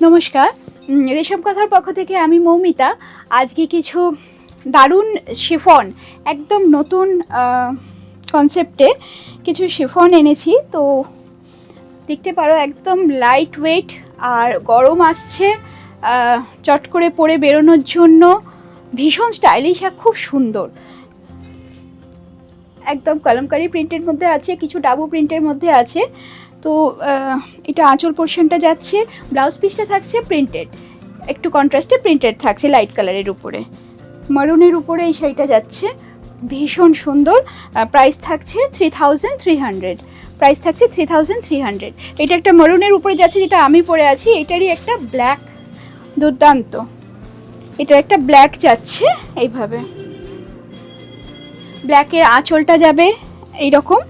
নমস্কার, রেশম কথার পক্ষ থেকে আমি মৌমিতা। আজকে কিছু দারুণ শিফন, একদম নতুন কনসেপ্টে কিছু শিফন এনেছি। তো দেখতে পারো, একদম লাইট ওয়েট আর গরম আসছে, চট করে পরে বেরোনোর জন্য ভীষণ স্টাইলিশ আর খুব সুন্দর। একদম কলমকারি প্রিন্টের মধ্যে আছে, কিছু ডাবু প্রিন্টের মধ্যে আছে। তো এটা আঁচল পোর্শনটা যাচ্ছে, ব্লাউজ পিসটা থাকছে প্রিন্টেড, একটু কন্ট্রাস্টে প্রিন্টেড থাকছে লাইট কালারের উপরে, মারুনের উপরে এই শাড়িটা যাচ্ছে, ভীষণ সুন্দর। প্রাইস থাকছে 3300, প্রাইস থাকছে 3300। এটা একটা মারুনের উপরে যাচ্ছে, যেটা আমি পরে আছি, এটারই একটা ব্ল্যাক, দুর্দান্ত। এটার একটা ব্ল্যাক যাচ্ছে এইভাবে, ব্ল্যাকের আঁচলটা যাবে এইরকম,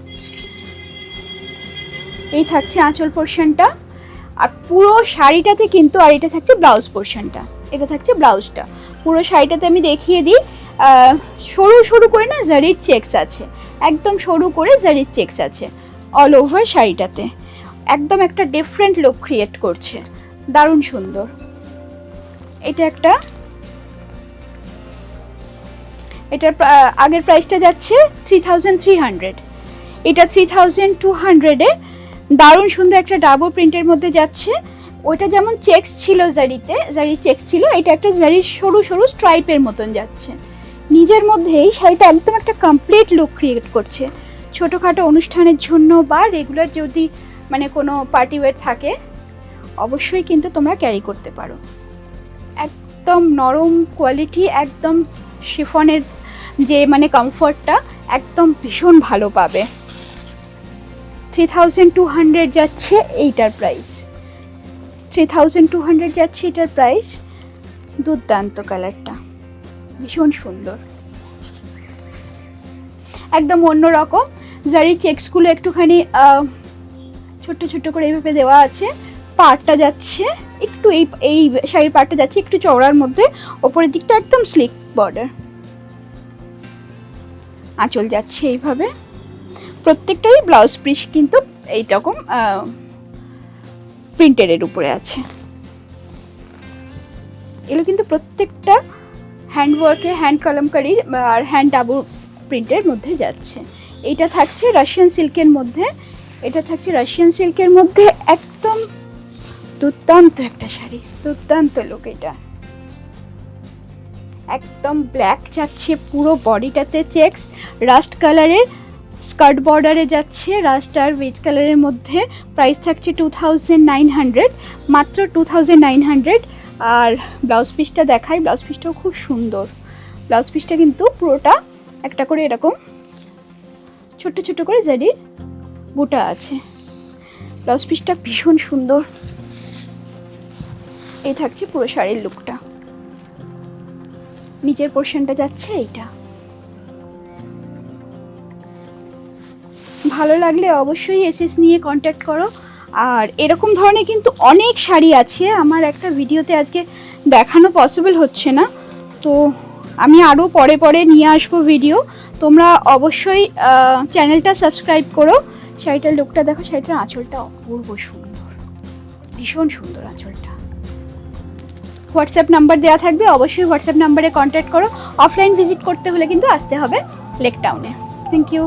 এই থাকছে আঁচল পোর্শনটা। আর পুরো শাড়িটাতে কিন্তু, আর এটা থাকছে ব্লাউজ পোর্শনটা, এটা থাকছে ব্লাউজটা। পুরো শাড়িটাতে আমি দেখিয়ে দিই, সরু সরু করে না জারির চেকস আছে, একদম সরু করে জারির চেকস আছে অল ওভার শাড়িটাতে, একদম একটা ডিফারেন্ট লুক ক্রিয়েট করছে, দারুণ সুন্দর। এটা একটা, এটার আগের প্রাইসটা যাচ্ছে 3300, এটা 3200-এ দারুণ সুন্দর একটা ডাবল প্রিন্টের মধ্যে যাচ্ছে। ওইটা যেমন চেকস ছিল, জারির চেকস ছিল, এটা একটা জারির সরু সরু স্ট্রাইপের মতন যাচ্ছে। নিজের মধ্যেই শাড়িটা একদম একটা কমপ্লিট লুক ক্রিয়েট করছে, ছোটোখাটো অনুষ্ঠানের জন্য বা রেগুলার যদি মানে কোনো পার্টি ওয়্যার থাকে, অবশ্যই কিন্তু তোমরা ক্যারি করতে পারো। একদম নরম কোয়ালিটি, একদম শিফনের যে মানে কমফর্টটা একদম ভীষণ ভালো পাবে। 3200 যাচ্ছে এইটার প্রাইস, 3200 যাচ্ছে এটার প্রাইস। দুর্দান্ত কালারটা, ভীষণ সুন্দর, একদম অন্যরকম। জারির চেকসগুলো একটুখানি ছোট্ট ছোট্ট করে এইভাবে দেওয়া আছে। পাড়টা যাচ্ছে একটু, এই শাড়ির পাড়টা যাচ্ছে একটু চওড়ার মধ্যে, ওপরের দিকটা একদম স্লিক বর্ডার। আঁচল যাচ্ছে এইভাবে, প্রত্যেকটারই ব্লাউজ পিস কিন্তু এইরকম প্রিন্টের উপরে আছে। এগুলো কিন্তু প্রত্যেকটা হ্যান্ডওয়ার্কে, হ্যান্ড কলমকারির আর হ্যান্ড ডাবল প্রিন্টের মধ্যে যাচ্ছে। এইটা থাকছে রাশিয়ান সিল্কের মধ্যে, এটা থাকছে রাশিয়ান সিল্কের মধ্যে, একদম দুর্দান্ত একটা শাড়ি, দুর্দান্ত লুক। এটা একদম ব্ল্যাক যাচ্ছে, পুরো বডিটাতে চেকস, রাস্ট কালারের স্কার্ট বর্ডারে যাচ্ছে, রাস্ট আর বেজ কালারের মধ্যে। প্রাইস থাকছে 2900, মাত্র 2900। আর ব্লাউজ পিসটা দেখাই, ব্লাউজ পিসটাও খুব সুন্দর। ব্লাউজ পিসটা কিন্তু পুরোটা একটা করে এরকম ছোট্ট ছোট্ট করে জারির বুটা আছে, ব্লাউজ পিসটা ভীষণ সুন্দর। এই থাকছে পুরো শাড়ির লুকটা, নিচের পোর্শনটা যাচ্ছে এইটা। ভালো লাগলে অবশ্যই এসএস নিয়ে কন্ট্যাক্ট করো। আর এরকম ধরনের কিন্তু অনেক শাড়ি আছে, আমার একটা ভিডিওতে আজকে দেখানো পসিবল হচ্ছে না, তো আমি আরও পরে পরে নিয়ে আসবো ভিডিও। তোমরা অবশ্যই চ্যানেলটা সাবস্ক্রাইব করো। শাড়িটার লুকটা দেখো, শাড়িটার আঁচলটা অপূর্ব সুন্দর, ভীষণ সুন্দর আঁচলটা। হোয়াটসঅ্যাপ নাম্বার দেওয়া থাকবে, অবশ্যই হোয়াটসঅ্যাপ নাম্বারে কন্ট্যাক্ট করো। অফলাইন ভিজিট করতে হলে কিন্তু আসতে হবে লেক টাউনে। Thank you.